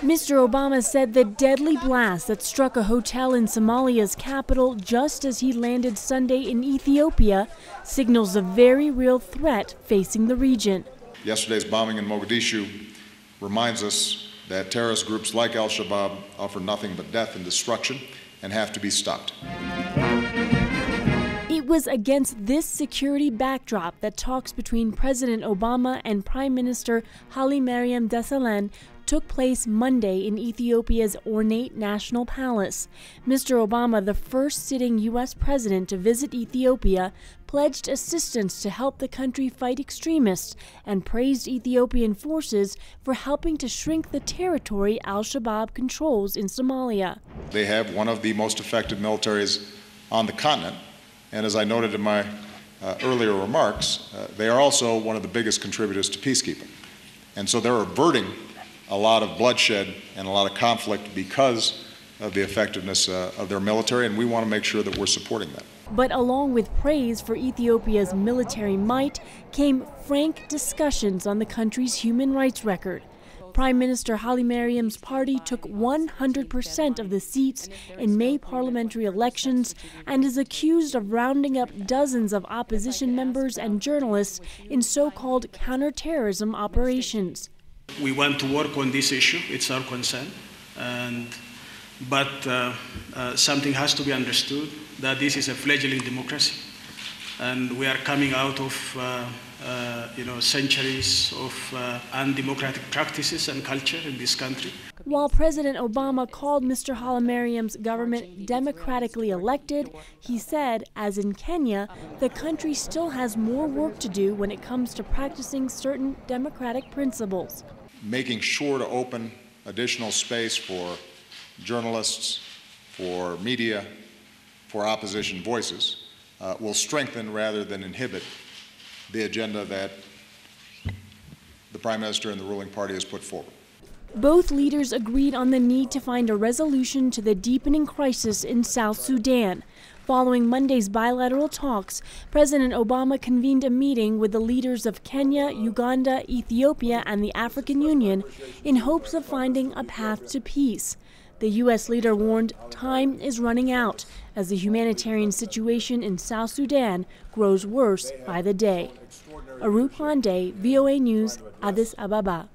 Mr. Obama said the deadly blast that struck a hotel in Somalia's capital just as he landed Sunday in Ethiopia signals a very real threat facing the region. Yesterday's bombing in Mogadishu reminds us that terrorist groups like Al-Shabaab offer nothing but death and destruction and have to be stopped. It was against this security backdrop that talks between President Obama and Prime Minister Hailemariam Desalegn took place Monday in Ethiopia's ornate national palace. Mr. Obama, the first sitting U.S. president to visit Ethiopia, pledged assistance to help the country fight extremists and praised Ethiopian forces for helping to shrink the territory Al-Shabaab controls in Somalia. They have one of the most effective militaries on the continent, and as I noted in my earlier remarks, they are also one of the biggest contributors to peacekeeping. And so they're averting a lot of bloodshed and a lot of conflict because of the effectiveness of their military, and we want to make sure that we're supporting that. But along with praise for Ethiopia's military might came frank discussions on the country's human rights record. Prime Minister Hailemariam's party took 100% of the seats in May parliamentary elections and is accused of rounding up dozens of opposition members and journalists in so-called counterterrorism operations. We want to work on this issue, it's our concern, but something has to be understood, that this is a fledgling democracy, and we are coming out of centuries of undemocratic practices and culture in this country. While President Obama called Mr. Hailemariam's government democratically elected, he said, as in Kenya, the country still has more work to do when it comes to practicing certain democratic principles. Making sure to open additional space for journalists, for media, for opposition voices will strengthen rather than inhibit the agenda that the Prime Minister and the ruling party has put forward. Both leaders agreed on the need to find a resolution to the deepening crisis in South Sudan. Following Monday's bilateral talks, President Obama convened a meeting with the leaders of Kenya, Uganda, Ethiopia, and the African Union in hopes of finding a path to peace. The U.S. leader warned time is running out as the humanitarian situation in South Sudan grows worse by the day. Pande, VOA News, Addis Ababa.